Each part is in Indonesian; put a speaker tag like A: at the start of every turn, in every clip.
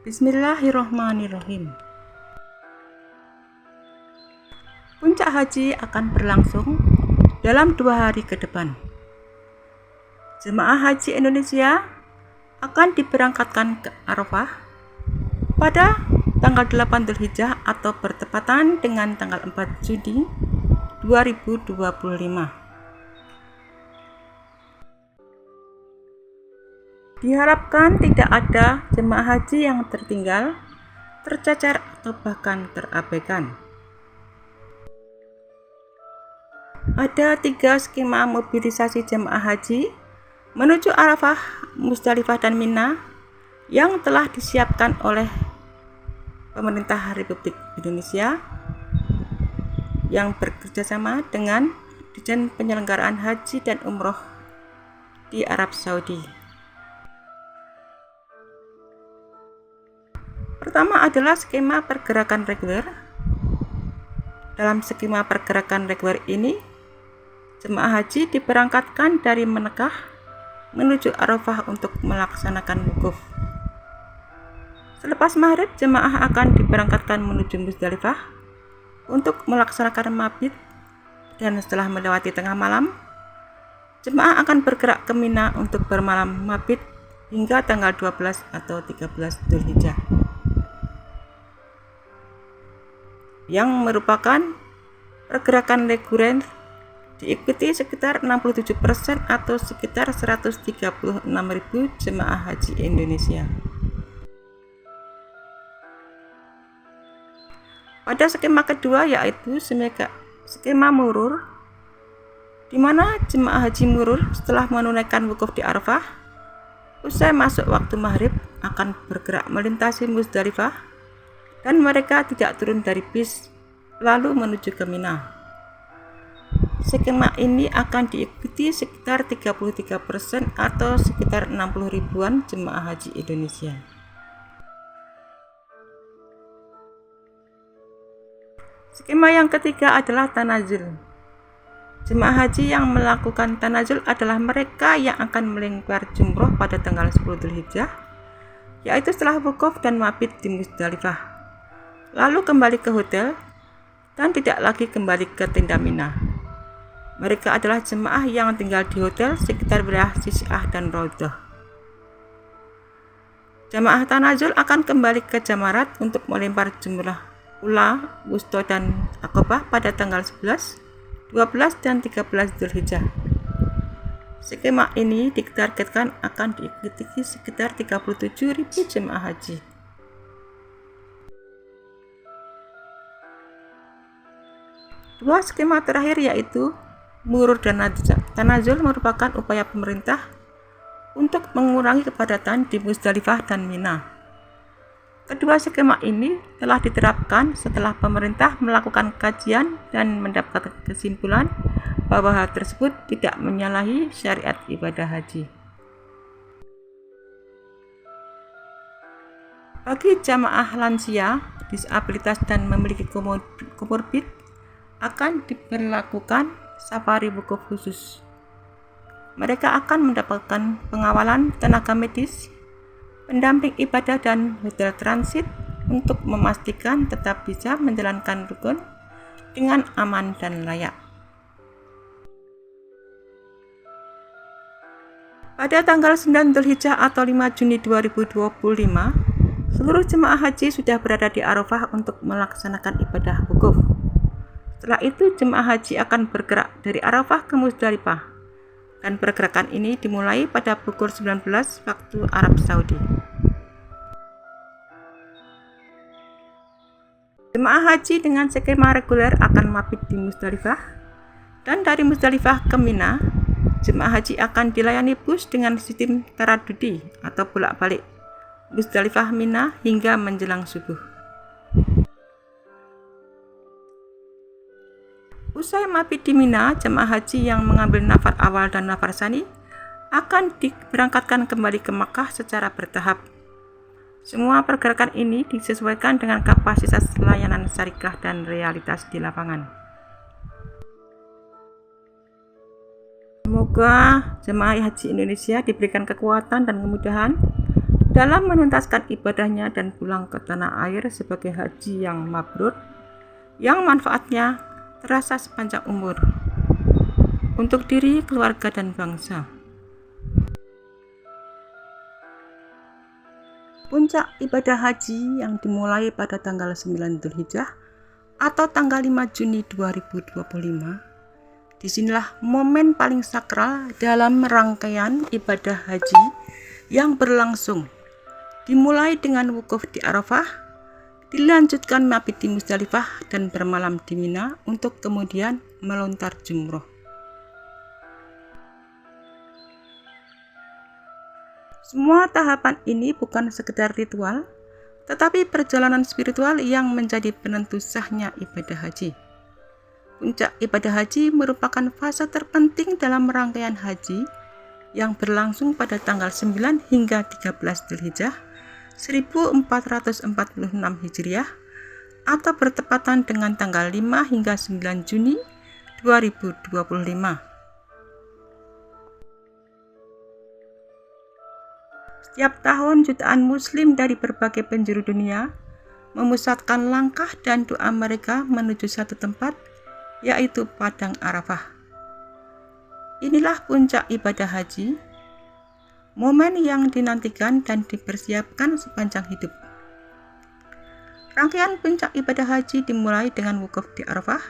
A: Bismillahirrahmanirrahim. Puncak haji akan berlangsung dalam 2 hari ke depan. Jemaah haji Indonesia akan diberangkatkan ke Arafah pada tanggal 8 Dzulhijjah atau bertepatan dengan tanggal 4 Juni 2025. Diharapkan tidak ada jemaah haji yang tertinggal, tercecer, atau bahkan terabaikan. Ada 3 skema mobilisasi jemaah haji menuju Arafah, Musdalifah, dan Mina yang telah disiapkan oleh pemerintah Republik Indonesia yang bekerjasama dengan Dijen Penyelenggaraan Haji dan Umroh di Arab Saudi. Pertama adalah skema pergerakan reguler. Dalam skema pergerakan reguler ini, jemaah haji diberangkatkan dari Mekah menuju Arafah untuk melaksanakan wukuf. Selepas maghrib, jemaah akan diberangkatkan menuju Musdalifah untuk melaksanakan mabit, dan setelah melewati tengah malam, jemaah akan bergerak ke Mina untuk bermalam mabit hingga tanggal 12 atau 13 Dzulhijjah, yang merupakan pergerakan reguler diikuti sekitar 67% atau sekitar 136.000 jemaah haji Indonesia. Pada skema kedua, yaitu skema murur, di mana jemaah haji murur setelah menunaikan wukuf di Arafah, usai masuk waktu maghrib akan bergerak melintasi Musdalifah, dan mereka tidak turun dari bis lalu menuju ke Mina. Skema ini akan diikuti sekitar 33% atau sekitar 60 ribuan jemaah haji Indonesia. Skema yang ketiga adalah tanazul. Jemaah haji yang melakukan tanazul adalah mereka yang akan melempar jumroh pada tanggal 10 Dzulhijjah, yaitu setelah wukuf dan mabit di Musdalifah, lalu kembali ke hotel dan tidak lagi kembali ke tenda Mina. Mereka adalah jemaah yang tinggal di hotel sekitar wilayah Sisiah dan Raudhah. Jemaah tanazul akan kembali ke Jamarat untuk melempar jumrah ula, wusta, dan akobah pada tanggal 11, 12, dan 13 Dzulhijjah. Skema ini ditargetkan akan diikuti sekitar 37.000 jemaah haji. Dua skema terakhir, yaitu murur dan tanazul, merupakan upaya pemerintah untuk mengurangi kepadatan di Musdalifah dan Mina. Kedua skema ini telah diterapkan setelah pemerintah melakukan kajian dan mendapatkan kesimpulan bahwa hal tersebut tidak menyalahi syariat ibadah haji. Bagi jamaah lansia, disabilitas, dan memiliki komorbid, akan diberlakukan safari wukuf khusus. Mereka akan mendapatkan pengawalan tenaga medis, pendamping ibadah, dan hotel transit untuk memastikan tetap bisa menjalankan rukun dengan aman dan layak. Pada tanggal 9 Dzulhijjah atau 5 Juni 2025, seluruh jemaah haji sudah berada di Arafah untuk melaksanakan ibadah wukuf. Setelah itu, jemaah haji akan bergerak dari Arafah ke Musdalifah, dan pergerakan ini dimulai pada pukul 19 waktu Arab Saudi. Jemaah haji dengan skema reguler akan mabit di Musdalifah, dan dari Musdalifah ke Mina, jemaah haji akan dilayani bus dengan sistem taradudi atau bolak-balik Musdalifah Mina hingga menjelang subuh. Usai mabit di Mina, jemaah haji yang mengambil nafar awal dan nafar tsani akan diberangkatkan kembali ke Makkah secara bertahap. Semua pergerakan ini disesuaikan dengan kapasitas layanan syarikah dan realitas di lapangan. Semoga jemaah haji Indonesia diberikan kekuatan dan kemudahan dalam menuntaskan ibadahnya dan pulang ke tanah air sebagai haji yang mabrur, yang manfaatnya terasa sepanjang umur untuk diri, keluarga, dan bangsa. Puncak ibadah haji yang dimulai pada tanggal 9 Dzulhijjah atau tanggal 5 Juni 2025. Disinilah momen paling sakral dalam rangkaian ibadah haji yang berlangsung. Dimulai dengan wukuf di Arafah, dilanjutkan mabit di Musdalifah dan bermalam di Mina untuk kemudian melontar jumroh. Semua tahapan ini bukan sekedar ritual, tetapi perjalanan spiritual yang menjadi penentu sahnya ibadah haji. Puncak ibadah haji merupakan fase terpenting dalam rangkaian haji yang berlangsung pada tanggal 9 hingga 13 Dzulhijjah 1446 Hijriah atau bertepatan dengan tanggal 5 hingga 9 Juni 2025. Setiap tahun jutaan muslim dari berbagai penjuru dunia memusatkan langkah dan doa mereka menuju satu tempat, yaitu Padang Arafah. Inilah puncak ibadah haji, momen yang dinantikan dan dipersiapkan sepanjang hidup. Rangkaian puncak ibadah haji dimulai dengan wukuf di Arafah,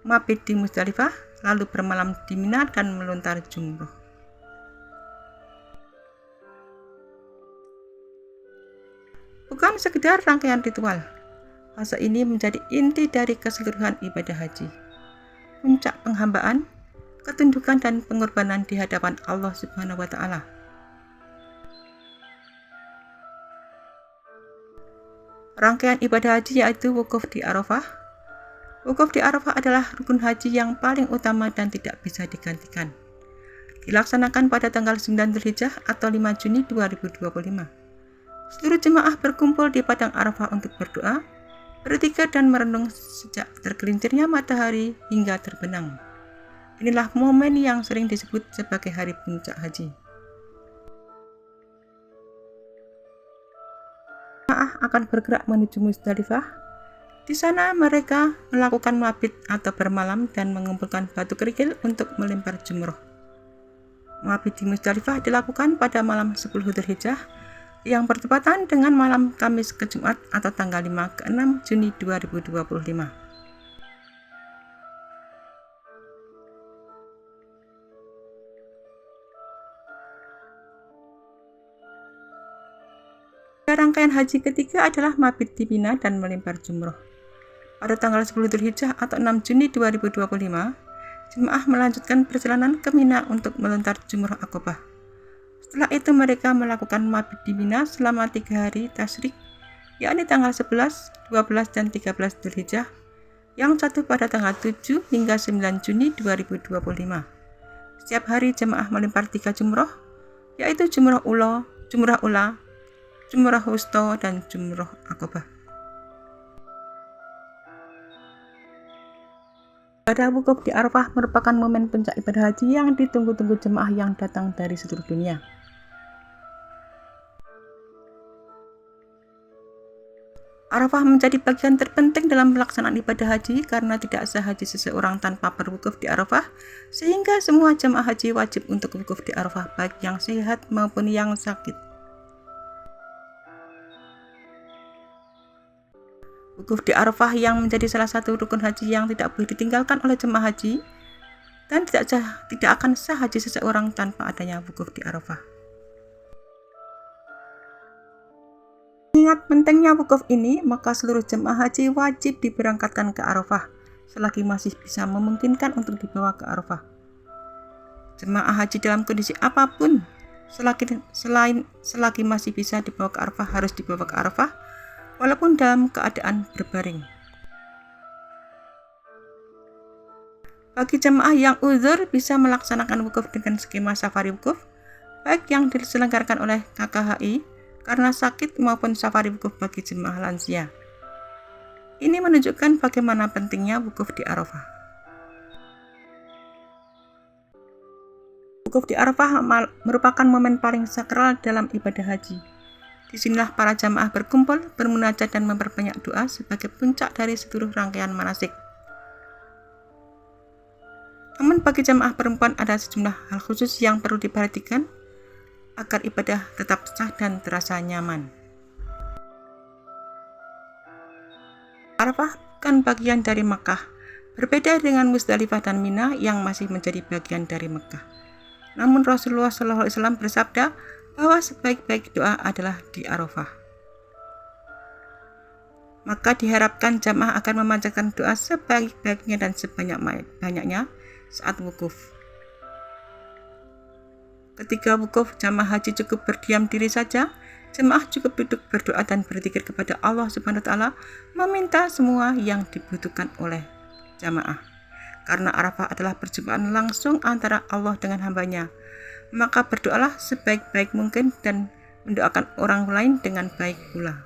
A: mabit di Musdalifah, lalu bermalam di Mina dan melontar jumroh. Bukan sekedar rangkaian ritual, fase ini menjadi inti dari keseluruhan ibadah haji. Puncak penghambaan, ketundukan dan pengorbanan di hadapan Allah Subhanahu wa Ta'ala. Rangkaian ibadah haji yaitu wukuf di Arafah. Wukuf di Arafah adalah rukun haji yang paling utama dan tidak bisa digantikan. Dilaksanakan pada tanggal 9 Dzulhijjah atau 5 Juni 2025. Seluruh jemaah berkumpul di Padang Arafah untuk berdoa, berzikir dan merenung sejak tergelincirnya matahari hingga terbenam. Inilah momen yang sering disebut sebagai hari puncak haji. Jemaah akan bergerak menuju Musdalifah. Di sana mereka melakukan mabit atau bermalam dan mengumpulkan batu kerikil untuk melempar jumroh. Mabit di Musdalifah dilakukan pada malam 10 Dzulhijjah yang bertepatan dengan malam Kamis ke Jumat atau tanggal 5 ke 6 Juni 2025. Rangkaian haji ketiga adalah mabit di Mina dan melempar jumroh. Pada tanggal 10 Dzulhijjah atau 6 Juni 2025, jemaah melanjutkan perjalanan ke Mina untuk melontar jumroh Aqobah. Setelah itu mereka melakukan mabit di Mina selama 3 hari tasyrik, yakni tanggal 11, 12, dan 13 Dzulhijjah, yang jatuh pada tanggal 7 hingga 9 Juni 2025. Setiap hari jemaah melempar 3 jumroh, yaitu jumroh ula, jumroh wusta, dan jumroh Aqobah. Pada wukuf di Arafah merupakan momen puncak ibadah haji yang ditunggu-tunggu jemaah yang datang dari seluruh dunia. Arafah menjadi bagian terpenting dalam pelaksanaan ibadah haji karena tidak sah haji seseorang tanpa berwukuf di Arafah, sehingga semua jemaah haji wajib untuk wukuf di Arafah baik yang sehat maupun yang sakit. Wukuf di Arafah yang menjadi salah satu rukun haji yang tidak boleh ditinggalkan oleh jemaah haji dan tidak akan sah haji seseorang tanpa adanya wukuf di Arafah. Mengingat pentingnya wukuf ini, maka seluruh jemaah haji wajib diberangkatkan ke Arafah selagi masih bisa memungkinkan untuk dibawa ke Arafah. Jemaah haji dalam kondisi apapun selagi masih bisa dibawa ke Arafah harus dibawa ke Arafah walaupun dalam keadaan berbaring. Bagi jemaah yang uzur bisa melaksanakan wukuf dengan skema safari wukuf, baik yang diselenggarakan oleh KKHI karena sakit maupun safari wukuf bagi jemaah lansia. Ini menunjukkan bagaimana pentingnya wukuf di Arafah. Wukuf di Arafah merupakan momen paling sakral dalam ibadah haji. Disinilah para jamaah berkumpul, bermunajat dan memperbanyak doa sebagai puncak dari seluruh rangkaian manasik. Namun bagi jamaah perempuan ada sejumlah hal khusus yang perlu diperhatikan agar ibadah tetap sah dan terasa nyaman. Arafah bukan bagian dari Mekah, berbeda dengan Musdalifah dan Mina yang masih menjadi bagian dari Mekah. Namun Rasulullah SAW bersabda bahwa sebaik-baik doa adalah di Arafah. Maka diharapkan jamaah akan memanjatkan doa sebaik-baiknya dan sebanyak-banyaknya saat wukuf. Ketika wukuf, jamaah haji cukup berdiam diri saja. Jemaah cukup duduk berdoa dan berzikir kepada Allah Subhanahu wa taala, meminta semua yang dibutuhkan oleh jamaah. Karena Arafah adalah perjumpaan langsung antara Allah dengan hambanya, maka berdoalah sebaik-baik mungkin dan mendoakan orang lain dengan baik pula.